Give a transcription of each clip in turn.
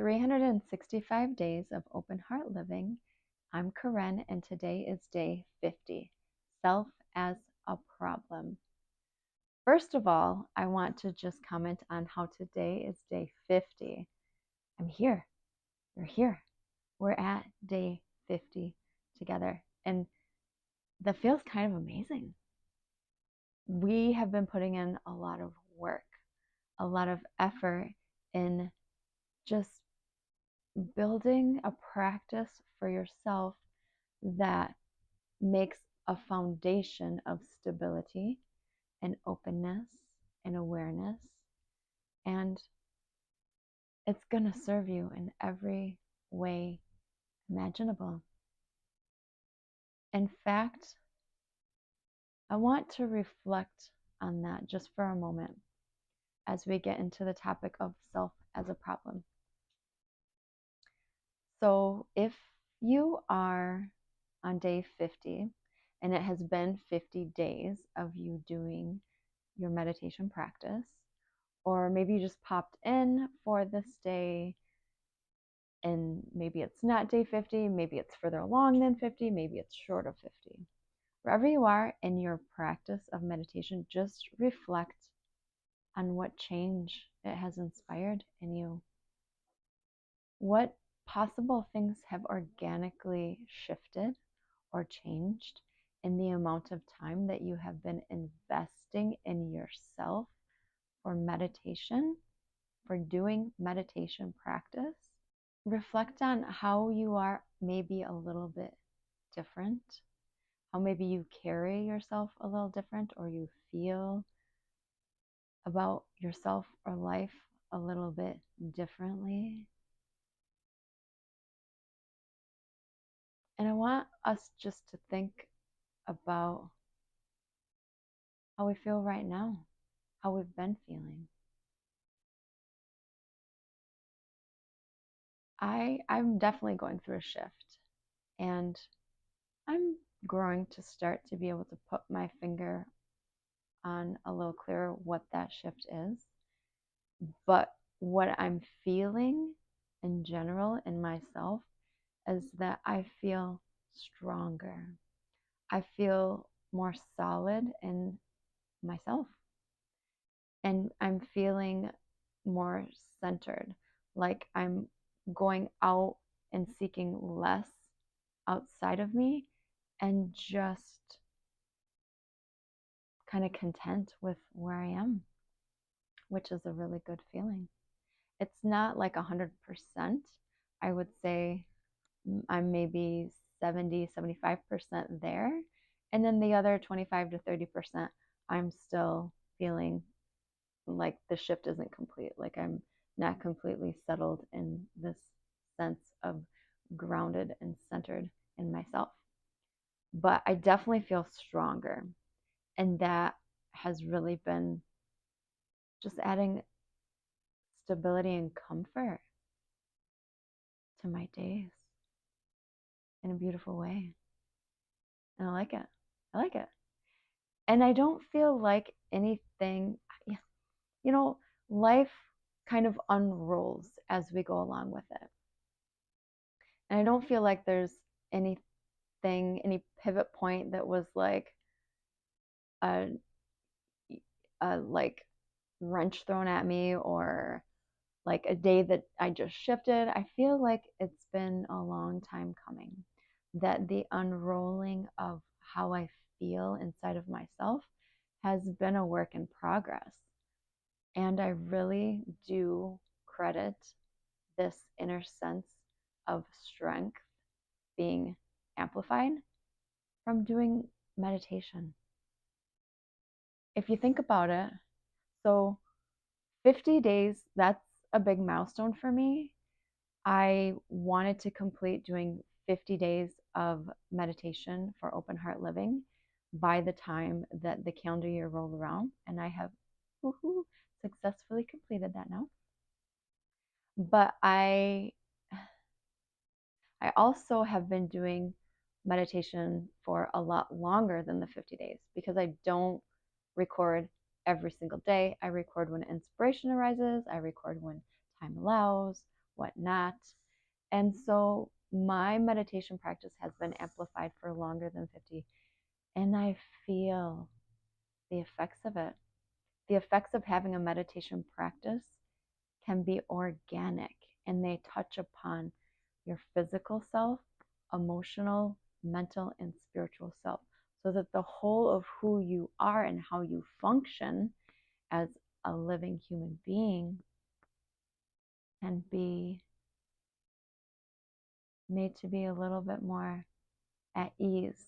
365 Days of Open Heart Living. I'm Karen, and today is day 50, Self as a Problem. First of all, I want to just comment on how today is day 50. I'm here. You're here. We're at day 50 together, and that feels kind of amazing. We have been putting in a lot of work, a lot of effort in just building a practice for yourself that makes a foundation of stability and openness and awareness. And it's going to serve you in every way imaginable. In fact, I want to reflect on that just for a moment as we get into the topic of self as a problem. So if you are on day 50 and it has been 50 days of you doing your meditation practice, or maybe you just popped in for this day and maybe it's not day 50, maybe it's further along than 50, maybe it's short of 50. Wherever you are in your practice of meditation, just reflect on what change it has inspired in you. What possible things have organically shifted or changed in the amount of time that you have been investing in yourself for meditation, for doing meditation practice? Reflect on how you are maybe a little bit different, how maybe you carry yourself a little different, or you feel about yourself or life a little bit differently. And I want us just to think about how we feel right now, how we've been feeling. I'm definitely going through a shift, and I'm growing to start to be able to put my finger on a little clearer what that shift is. But what I'm feeling in general in myself is that I feel stronger. I feel more solid in myself. And I'm feeling more centered, like I'm going out and seeking less outside of me and just kind of content with where I am, which is a really good feeling. It's not like 100%. I would say I'm maybe 70, 75% there. And then the other 25 to 30%, I'm still feeling like the shift isn't complete. Like I'm not completely settled in this sense of grounded and centered in myself. But I definitely feel stronger. And that has really been just adding stability and comfort to my days in a beautiful way. And I like it. I like it. And I don't feel like anything, you know, life kind of unrolls as we go along with it. And I don't feel like there's anything, any pivot point that was like a like wrench thrown at me, or like a day that I just shifted. I feel like it's been a long time coming, that the unrolling of how I feel inside of myself has been a work in progress. And I really do credit this inner sense of strength being amplified from doing meditation. If you think about it, so 50 days, that's a big milestone for me. I wanted to complete doing 50 days of meditation for open heart living by the time that the calendar year rolled around, and I have successfully completed that now. But I also have been doing meditation for a lot longer than the 50 days because I don't record every single day. I record when inspiration arises. I record when time allows, whatnot. And so my meditation practice has been amplified for longer than 50, and I feel the effects of it. The effects of having a meditation practice can be organic, and they touch upon your physical self, emotional, mental, and spiritual self, so that the whole of who you are and how you function as a living human being can be made to be a little bit more at ease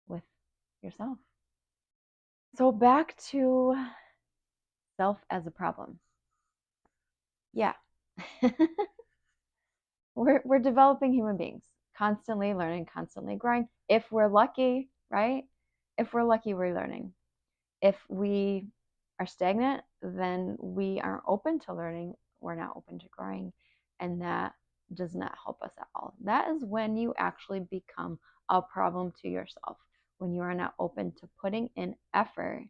with yourself. So back to self as a problem. Yeah. we're developing human beings, constantly learning, constantly growing. If we're lucky, right? If we're lucky, we're learning. If we are stagnant, then we aren't open to learning. We're not open to growing. And that does not help us at all. That is when you actually become a problem to yourself, when you are not open to putting in effort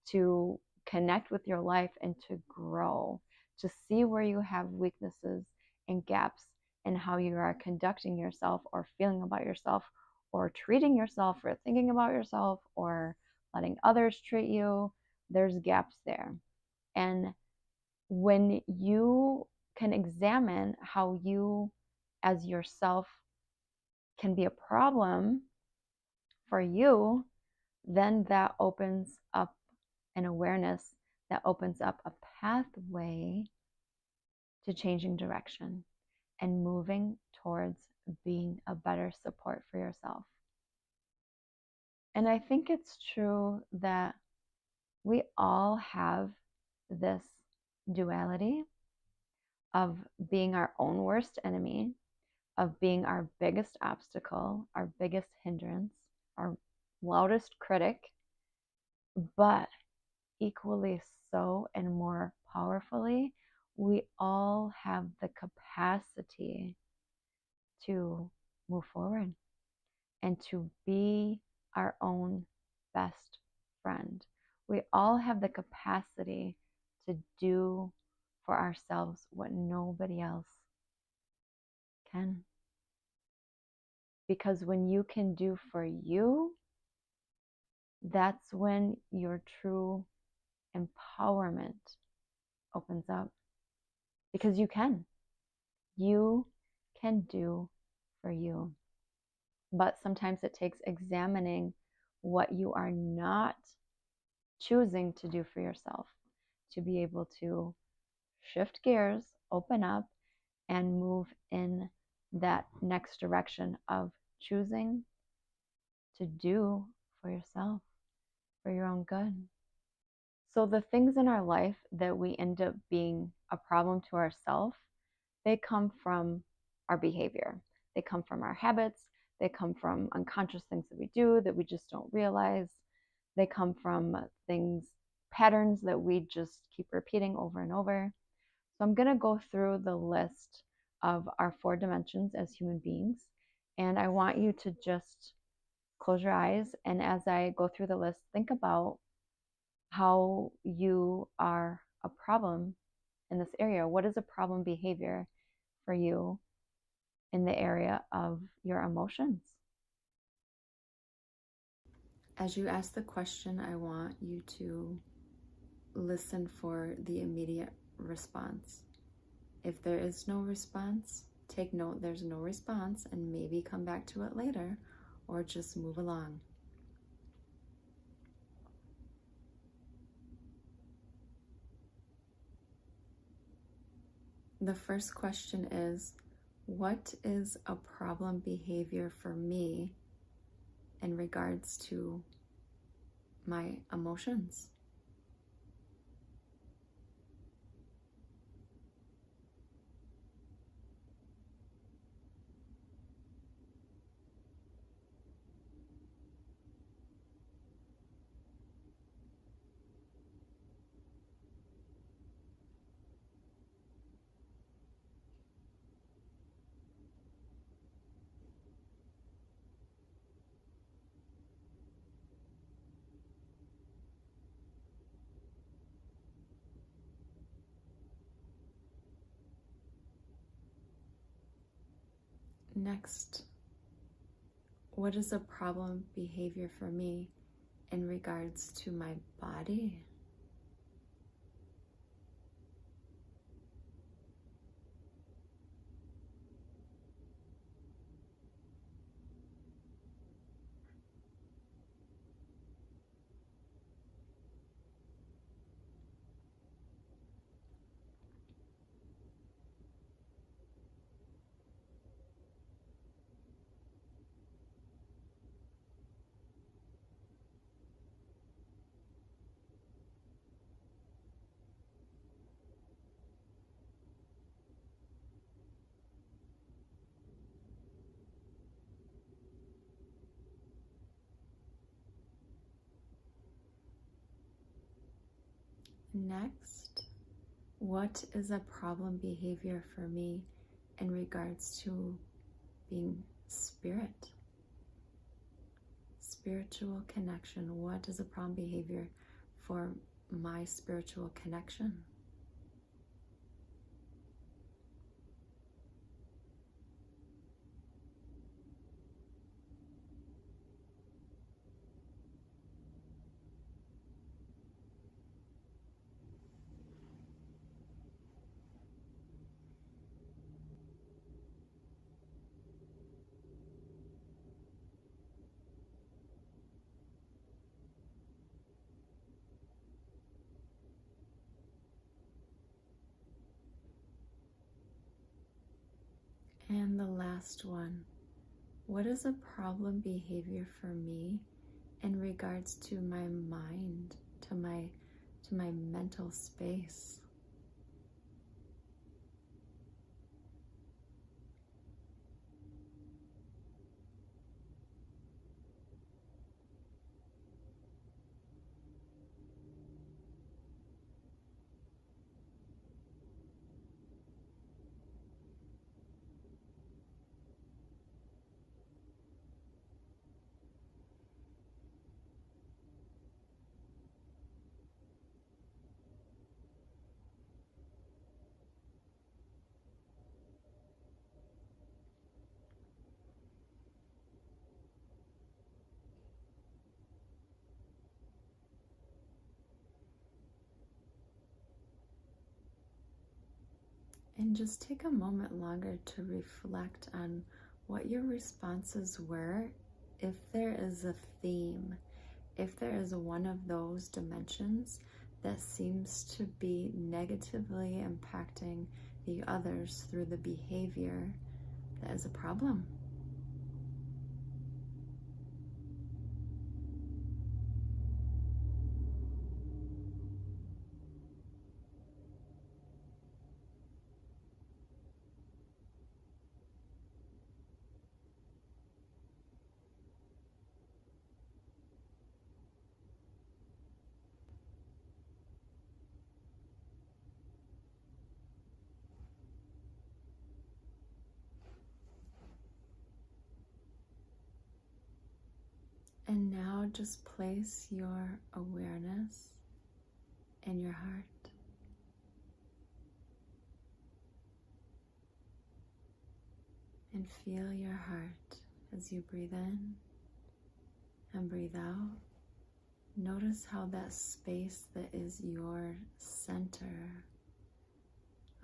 to connect with your life and to grow, to see where you have weaknesses and gaps in how you are conducting yourself or feeling about yourself or treating yourself or thinking about yourself or letting others treat you. There's gaps there. And when you can examine how you as yourself can be a problem for you, then that opens up an awareness, that opens up a pathway to changing direction and moving towards being a better support for yourself. And I think it's true that we all have this duality of being our own worst enemy, of being our biggest obstacle, our biggest hindrance, our loudest critic, but equally so and more powerfully, we all have the capacity to move forward and to be our own best friend. We all have the capacity to do for ourselves what nobody else can. Because when you can do for you, that's when your true empowerment opens up. Because you can do for you. But sometimes it takes examining what you are not choosing to do for yourself to be able to shift gears, open up, and move in that next direction of choosing to do for yourself, for your own good. So the things in our life that we end up being a problem to ourselves, they come from our behavior. They come from our habits. They come from unconscious things that we do that we just don't realize. They come from things, patterns that we just keep repeating over and over. So I'm going to go through the list of our 4 dimensions as human beings. And I want you to just close your eyes. And as I go through the list, think about how you are a problem in this area. What is a problem behavior for you in the area of your emotions? As you ask the question, I want you to listen for the immediate response. If there is no response, take note there's no response and maybe come back to it later or just move along. The first question is, what is a problem behavior for me in regards to my emotions? Next, what is a problem behavior for me in regards to my body? Next, what is a problem behavior for me in regards to being spirit? Spiritual connection. What is a problem behavior for my spiritual connection? And the last one, what is a problem behavior for me in regards to my mind, to my mental space? And just take a moment longer to reflect on what your responses were. If there is a theme, if there is one of those dimensions that seems to be negatively impacting the others through the behavior, that is a problem. And now just place your awareness in your heart. And feel your heart as you breathe in and breathe out. Notice how that space that is your center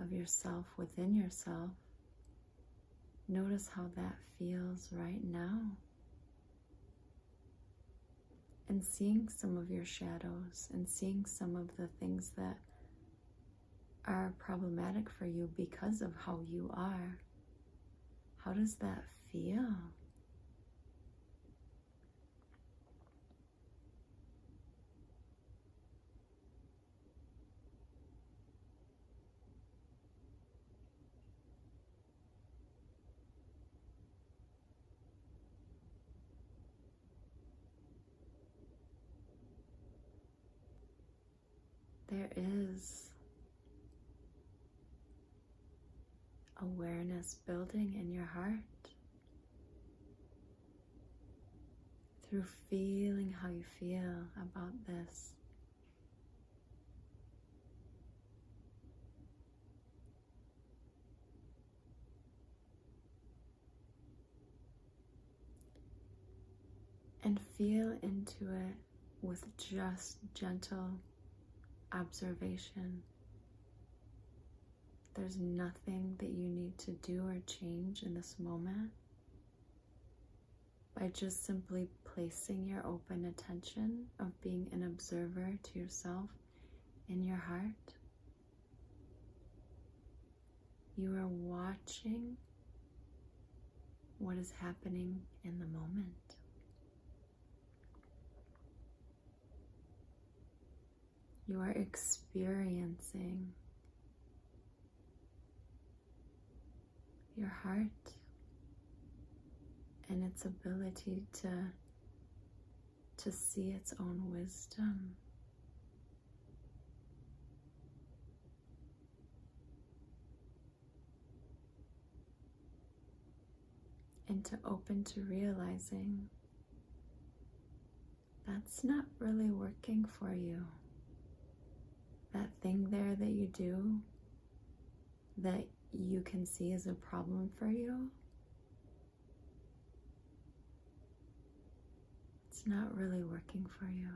of yourself within yourself, notice how that feels right now. And seeing some of your shadows and seeing some of the things that are problematic for you because of how you are. How does that feel? There is awareness building in your heart through feeling how you feel about this. and feel into it with just gentle observation. There's nothing that you need to do or change in this moment. By just simply placing your open attention of being an observer to yourself in your heart, you are watching what is happening in the moment. You are experiencing your heart and its ability to see its own wisdom. And to open to realizing that's not really working for you. That thing there that you do that you can see as a problem for you, it's not really working for you.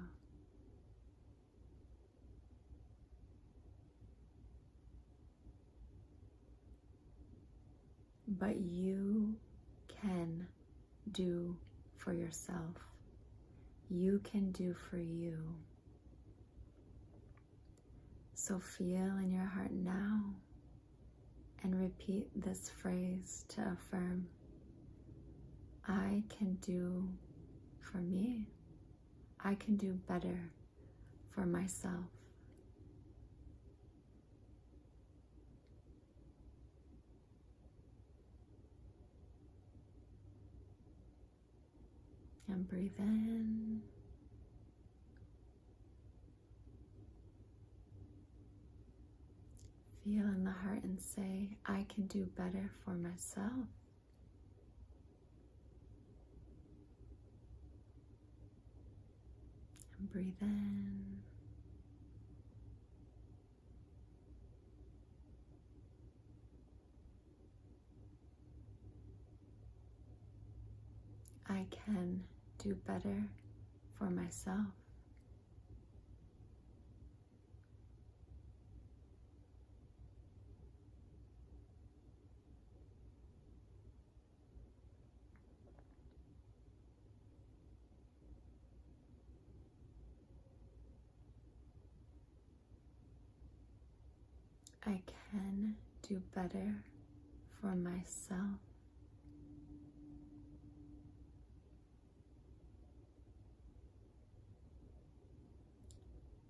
But you can do for yourself. You can do for you. So feel in your heart now and repeat this phrase to affirm, I can do for me. I can do better for myself. And breathe in. Feel in the heart and say, I can do better for myself. And breathe in. I can do better for myself. I can do better for myself.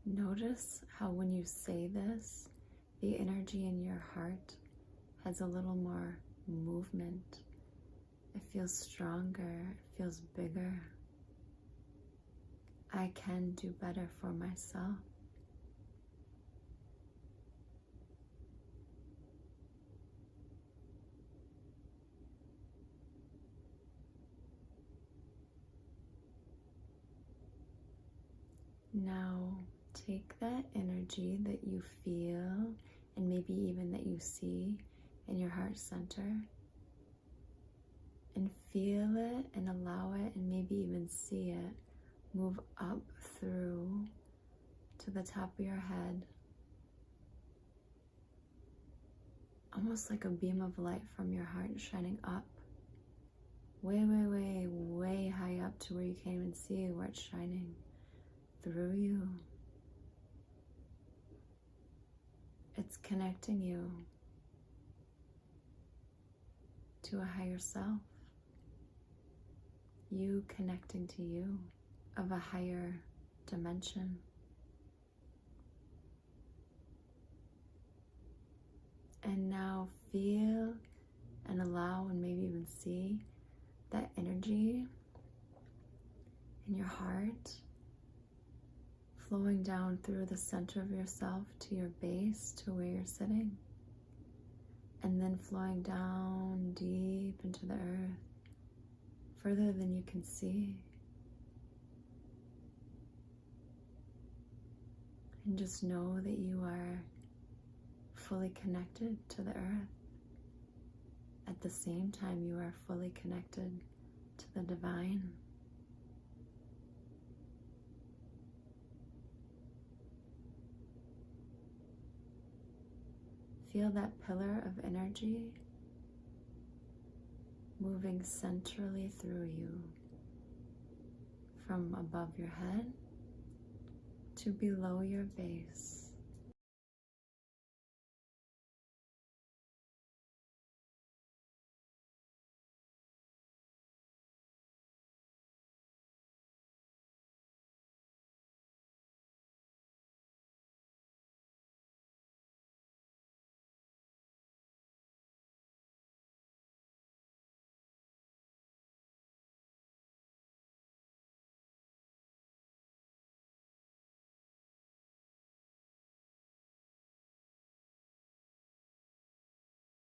Notice how when you say this, the energy in your heart has a little more movement. It feels stronger, it feels bigger. I can do better for myself. Now take that energy that you feel and maybe even that you see in your heart center and feel it and allow it and maybe even see it move up through to the top of your head, almost like a beam of light from your heart shining up way, way, way, way high up to where you can't even see where it's shining through you. It's connecting you to a higher self, you connecting to you of a higher dimension. And now feel and allow and maybe even see that energy in your heart flowing down through the center of yourself to your base, to where you're sitting, and then flowing down deep into the earth, further than you can see. And just know that you are fully connected to the earth. At the same time, you are fully connected to the divine. Feel that pillar of energy moving centrally through you from above your head to below your base.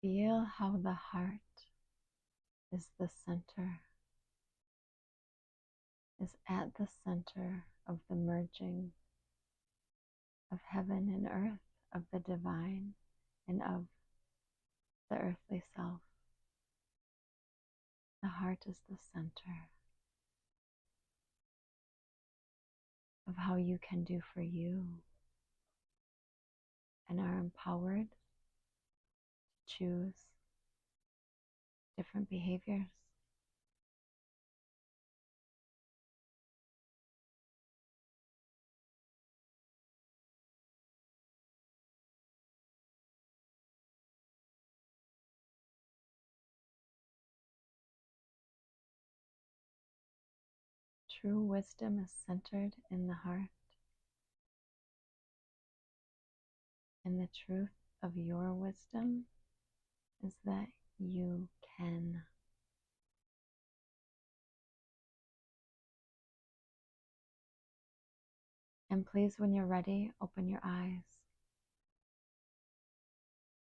Feel how the heart is the center, is at the center of the merging of heaven and earth, of the divine and of the earthly self. The heart is the center of how you can do for you and are empowered to choose different behaviors. True wisdom is centered in the heart, and the truth of your wisdom is that you can. And please, when you're ready, open your eyes.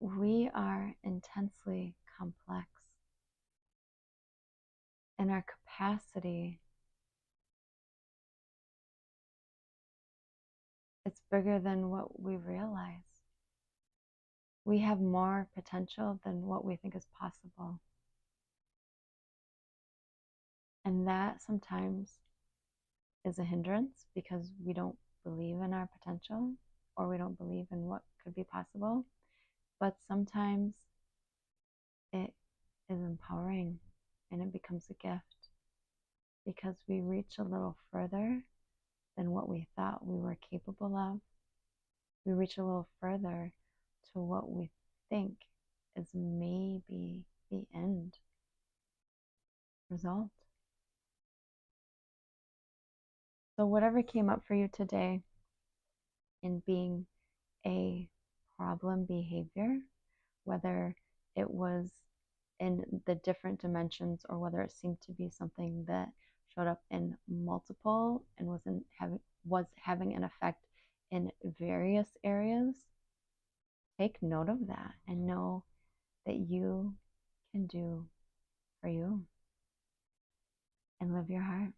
We are intensely complex, and our capacity is bigger than what we realize. We have more potential than what we think is possible. And that sometimes is a hindrance because we don't believe in our potential or we don't believe in what could be possible. But sometimes it is empowering and it becomes a gift because we reach a little further than what we thought we were capable of. We reach a little further to what we think is maybe the end result. So whatever came up for you today in being a problem behavior, whether it was in the different dimensions or whether it seemed to be something that showed up in multiple and was having an effect in various areas, take note of that and know that you can do for you and live your heart.